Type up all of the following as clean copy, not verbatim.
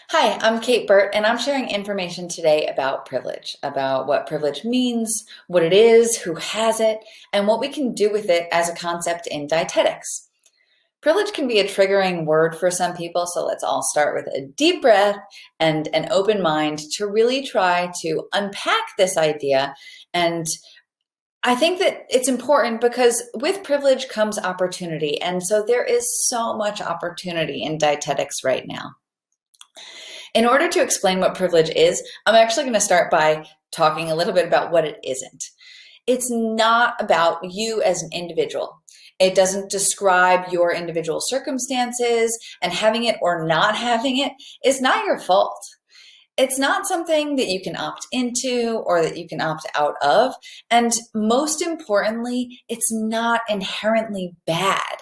Hi, I'm Kate Burt, and I'm sharing information today about privilege, about what privilege means, what it is, who has it, and what we can do with it as a concept in dietetics. Privilege can be a triggering word for some people, so let's all start with a deep breath and an open mind to really try to unpack this idea. And I think that it's important because with privilege comes opportunity, and so there is so much opportunity in dietetics right now. In order to explain what privilege is, I'm actually going to start by talking a little bit about what it isn't. It's not about you as an individual. It doesn't describe your individual circumstances, and having it or not having it is not your fault. It's not something that you can opt into or that you can opt out of. And most importantly, it's not inherently bad.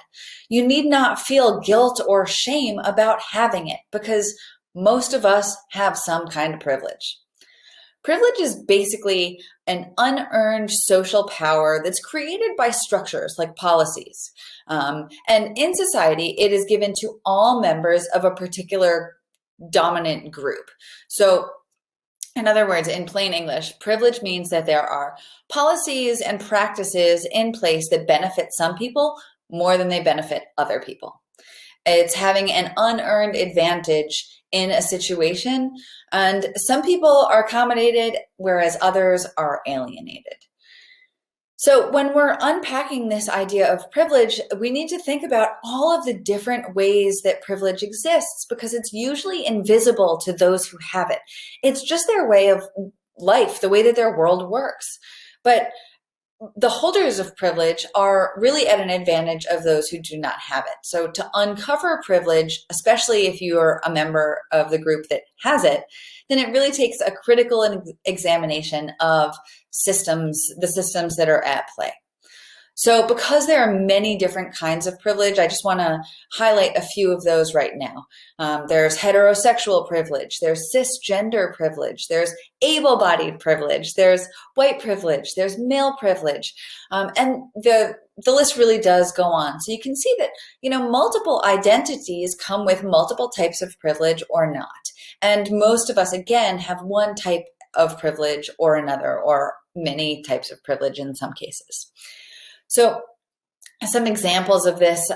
You need not feel guilt or shame about having it because most of us have some kind of privilege. Privilege is basically an unearned social power that's created by structures like policies. And in society, it is given to all members of a particular dominant group. So, in other words, in plain English, privilege means that there are policies and practices in place that benefit some people more than they benefit other people. It's having an unearned advantage in a situation, and some people are accommodated, whereas others are alienated. So when we're unpacking this idea of privilege, we need to think about all of the different ways that privilege exists because it's usually invisible to those who have it. It's just their way of life, the way that their world works. But the holders of privilege are really at an advantage of those who do not have it. So to uncover privilege, especially if you're a member of the group that has it, then it really takes a critical examination of the systems that are at play. So because there are many different kinds of privilege, I just want to highlight a few of those right now. There's heterosexual privilege, there's cisgender privilege, there's able-bodied privilege, there's white privilege, there's male privilege, and the list really does go on. So you can see that, multiple identities come with multiple types of privilege or not. And most of us, again, have one type of privilege or another, or many types of privilege in some cases. So some examples of this,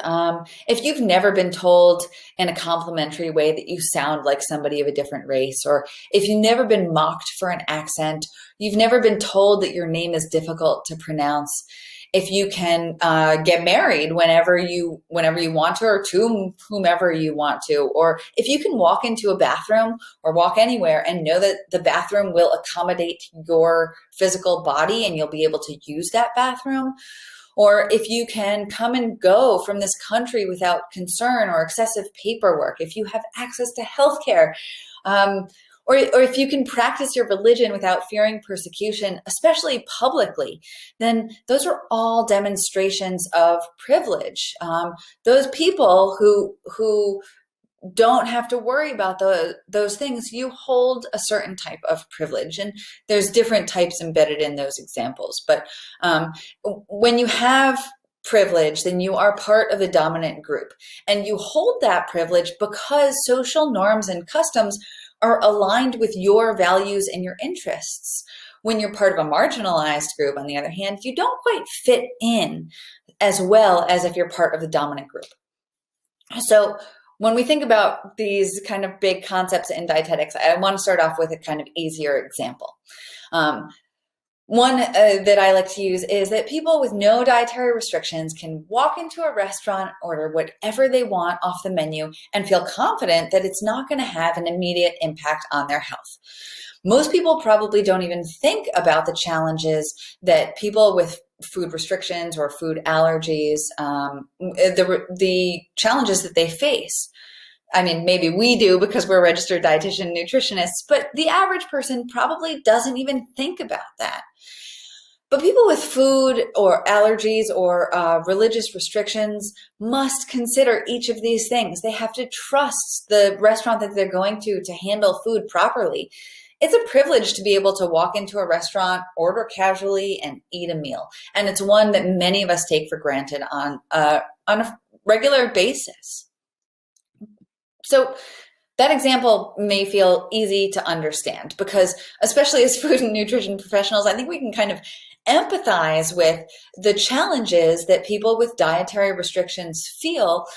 if you've never been told in a complimentary way that you sound like somebody of a different race, or if you've never been mocked for an accent, you've never been told that your name is difficult to pronounce, if you can get married whenever you want to, or to whomever you want to, or if you can walk into a bathroom or walk anywhere and know that the bathroom will accommodate your physical body and you'll be able to use that bathroom, or if you can come and go from this country without concern or excessive paperwork, if you have access to healthcare, or if you can practice your religion without fearing persecution, especially publicly, then those are all demonstrations of privilege. Those people who don't have to worry about those things, you hold a certain type of privilege, and there's different types embedded in those examples. But when you have privilege, then you are part of the dominant group, and you hold that privilege because social norms and customs are aligned with your values and your interests. When you're part of a marginalized group, on the other hand, you don't quite fit in as well as if you're part of the dominant group. So when we think about these kind of big concepts in dietetics, I want to start off with a kind of easier example. One that I like to use is that people with no dietary restrictions can walk into a restaurant, order whatever they want off the menu, and feel confident that it's not going to have an immediate impact on their health. Most people probably don't even think about the challenges that people with food restrictions or food allergies, the challenges that they face. I mean, maybe we do because we're registered dietitian nutritionists, but the average person probably doesn't even think about that. But people with food or allergies or religious restrictions must consider each of these things. They have to trust the restaurant that they're going to handle food properly. It's a privilege to be able to walk into a restaurant, order casually, and eat a meal. And it's one that many of us take for granted on a regular basis. So that example may feel easy to understand because, especially as food and nutrition professionals, I think we can kind of empathize with the challenges that people with dietary restrictions feel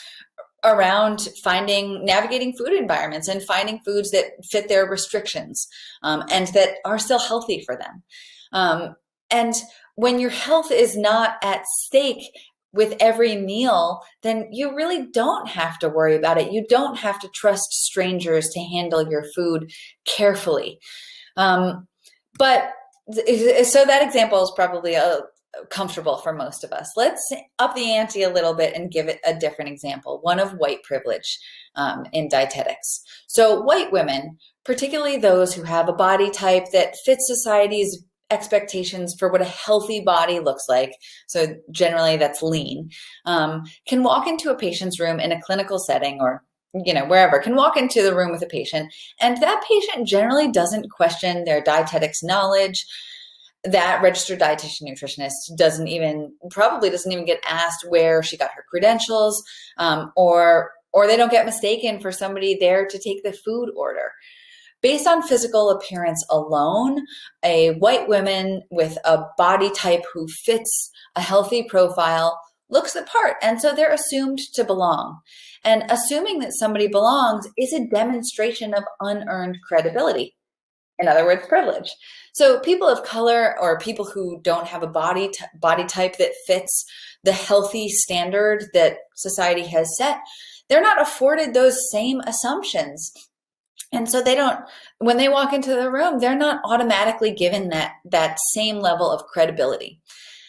around navigating food environments and finding foods that fit their restrictions, and that are still healthy for them. And when your health is not at stake with every meal, then you really don't have to worry about it. You don't have to trust strangers to handle your food carefully. But so that example is probably comfortable for most of us. Let's up the ante a little bit and give it a different example, one of white privilege in dietetics. So white women, particularly those who have a body type that fits society's expectations for what a healthy body looks like, so generally that's lean, can walk into a patient's room in a clinical setting or wherever, can walk into the room with a patient, and that patient generally doesn't question their dietetics knowledge. That registered dietitian nutritionist probably doesn't even get asked where she got her credentials, or they don't get mistaken for somebody there to take the food order. Based on physical appearance alone, a white woman with a body type who fits a healthy profile looks the part, and so they're assumed to belong. And assuming that somebody belongs is a demonstration of unearned credibility. In other words, privilege. So people of color or people who don't have a body type that fits the healthy standard that society has set, they're not afforded those same assumptions. And so when they walk into the room, they're not automatically given that same level of credibility.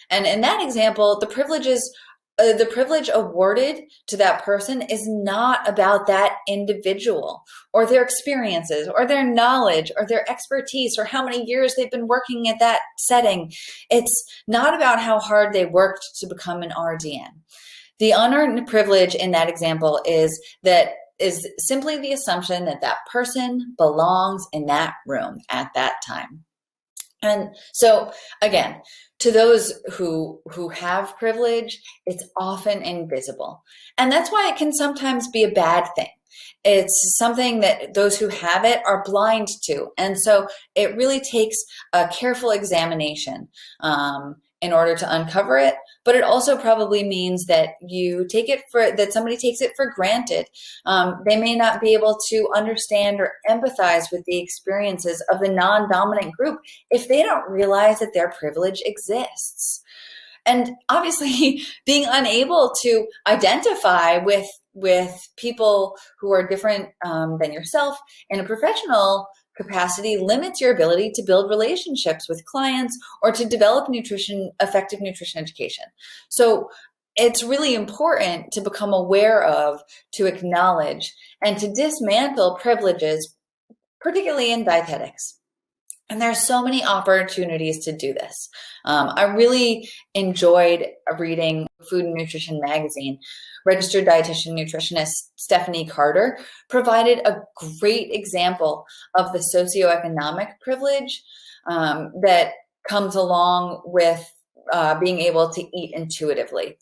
And in that example, the privilege awarded to that person is not about that individual or their experiences or their knowledge or their expertise or how many years they've been working at that setting. It's not about how hard they worked to become an RDN. The unearned privilege in that example is simply the assumption that that person belongs in that room at that time. And so again, to those who have privilege, it's often invisible. And that's why it can sometimes be a bad thing. It's something that those who have it are blind to. And so it really takes a careful examination in order to uncover it. But it also probably means that somebody takes it for granted. They may not be able to understand or empathize with the experiences of the non-dominant group if they don't realize that their privilege exists. And obviously, being unable to identify with people who are different than yourself in a professional capacity limits your ability to build relationships with clients or to develop effective nutrition education. So it's really important to become aware of, to acknowledge, and to dismantle privileges, particularly in dietetics. And there's so many opportunities to do this. I really enjoyed reading Food and Nutrition magazine. Registered dietitian nutritionist Stephanie Carter provided a great example of the socioeconomic privilege that comes along with being able to eat intuitively.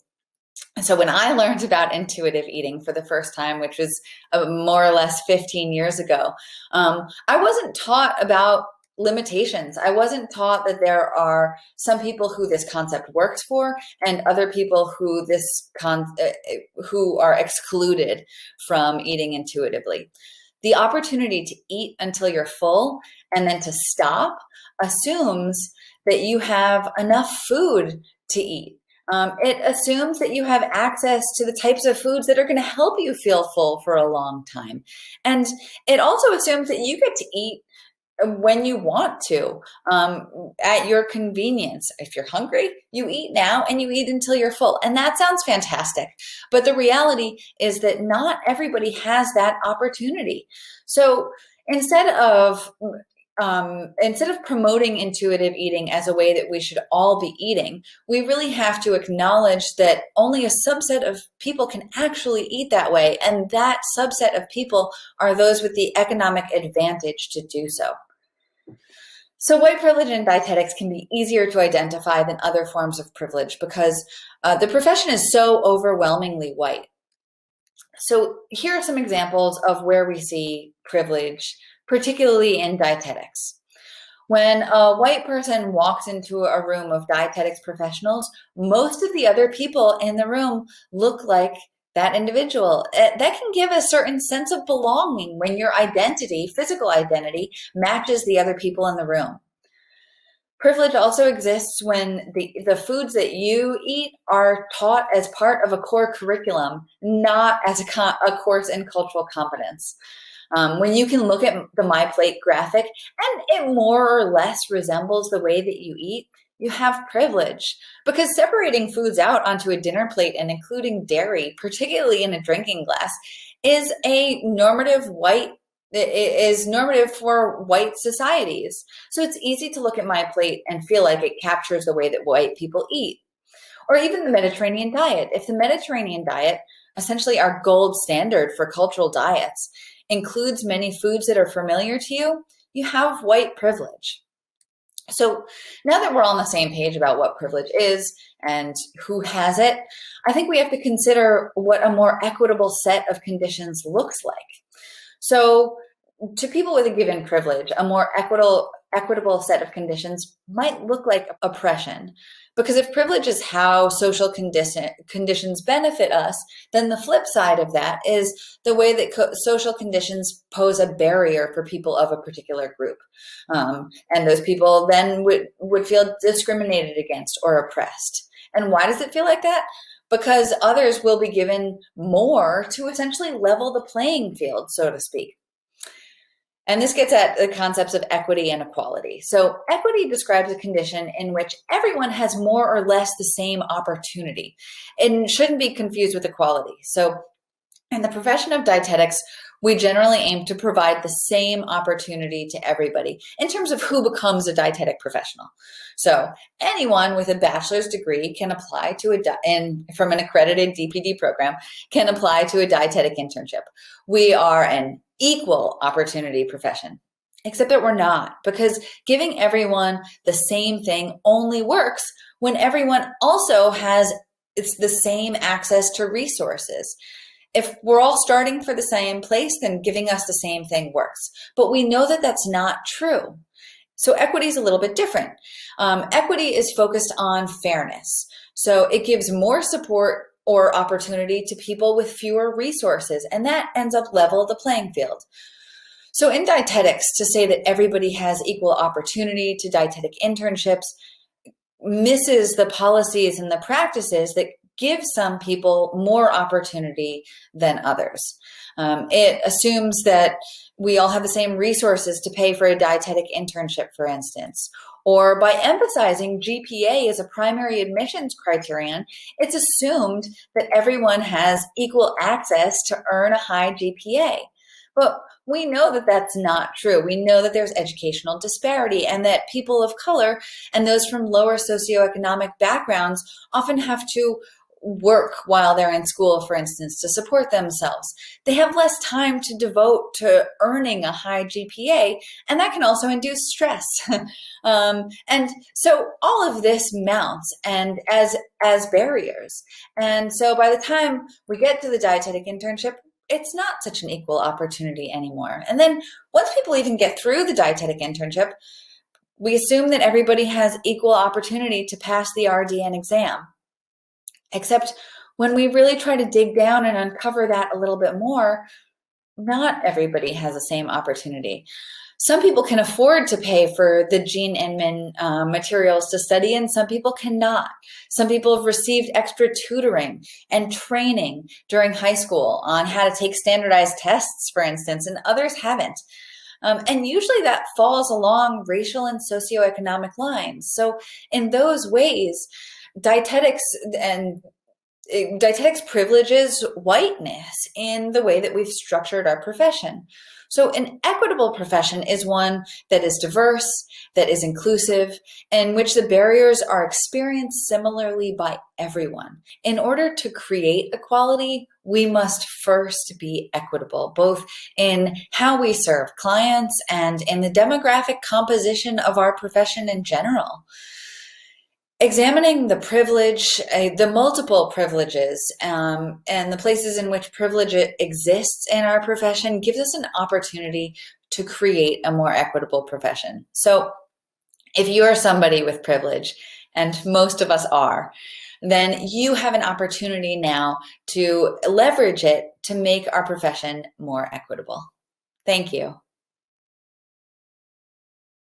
So when I learned about intuitive eating for the first time, which was more or less 15 years ago, I wasn't taught about limitations. I wasn't taught that there are some people who this concept works for and other people who who are excluded from eating intuitively. The opportunity to eat until you're full and then to stop assumes that you have enough food to eat. It assumes that you have access to the types of foods that are going to help you feel full for a long time. And it also assumes that you get to eat when you want to, at your convenience. If you're hungry, you eat now and you eat until you're full. And that sounds fantastic. But the reality is that not everybody has that opportunity. So instead of promoting intuitive eating as a way that we should all be eating, we really have to acknowledge that only a subset of people can actually eat that way. And that subset of people are those with the economic advantage to do so. So white privilege in dietetics can be easier to identify than other forms of privilege because the profession is so overwhelmingly white. So here are some examples of where we see privilege, particularly in dietetics. When a white person walks into a room of dietetics professionals, most of the other people in the room look like that individual. That can give a certain sense of belonging when your identity, physical identity, matches the other people in the room. Privilege also exists when the foods that you eat are taught as part of a core curriculum, not as a course in cultural competence. When you can look at the My Plate graphic and it more or less resembles the way that you eat, you have privilege, because separating foods out onto a dinner plate and including dairy, particularly in a drinking glass, is normative for white societies. So it's easy to look at My Plate and feel like it captures the way that white people eat. Or even the Mediterranean diet. If the Mediterranean diet, essentially our gold standard for cultural diets, includes many foods that are familiar to you, you have white privilege. So now that we're all on the same page about what privilege is and who has it, I think we have to consider what a more equitable set of conditions looks like. So to people with a given privilege, a more equitable set of conditions might look like oppression. Because if privilege is how social conditions benefit us, then the flip side of that is the way that social conditions pose a barrier for people of a particular group. And those people then would feel discriminated against or oppressed. And why does it feel like that? Because others will be given more to essentially level the playing field, so to speak. And this gets at the concepts of equity and equality. So equity describes a condition in which everyone has more or less the same opportunity and shouldn't be confused with equality. So in the profession of dietetics, we generally aim to provide the same opportunity to everybody in terms of who becomes a dietetic professional. So anyone with a bachelor's degree can apply to from an accredited DPD program can apply to a dietetic internship. We are an equal opportunity profession, except that we're not, because giving everyone the same thing only works when everyone also has the same access to resources. If we're all starting for the same place, then giving us the same thing works. But we know that that's not true. So equity is a little bit different. Equity is focused on fairness. So it gives more support or opportunity to people with fewer resources, and that ends up level the playing field. So in dietetics, to say that everybody has equal opportunity to dietetic internships misses the policies and the practices that give some people more opportunity than others. It assumes that we all have the same resources to pay for a dietetic internship, for instance. Or by emphasizing GPA as a primary admissions criterion, it's assumed that everyone has equal access to earn a high GPA. But we know that that's not true. We know that there's educational disparity and that people of color and those from lower socioeconomic backgrounds often have to work while they're in school, for instance, to support themselves. They have less time to devote to earning a high GPA, and that can also induce stress. And so all of this mounts and as barriers. And so by the time we get to the dietetic internship, it's not such an equal opportunity anymore. And then once people even get through the dietetic internship, we assume that everybody has equal opportunity to pass the RDN exam. Except when we really try to dig down and uncover that a little bit more, not everybody has the same opportunity. Some people can afford to pay for the Gene Inman materials to study, and some people cannot. Some people have received extra tutoring and training during high school on how to take standardized tests, for instance, and others haven't. And usually that falls along racial and socioeconomic lines. So in those ways, dietetics privileges whiteness in the way that we've structured our profession. So an equitable profession is one that is diverse, that is inclusive, in which the barriers are experienced similarly by everyone. In order to create equality, we must first be equitable, both in how we serve clients and in the demographic composition of our profession in general. Examining the privilege, the multiple privileges, and the places in which privilege exists in our profession gives us an opportunity to create a more equitable profession. So if you are somebody with privilege, and most of us are, then you have an opportunity now to leverage it to make our profession more equitable. Thank you.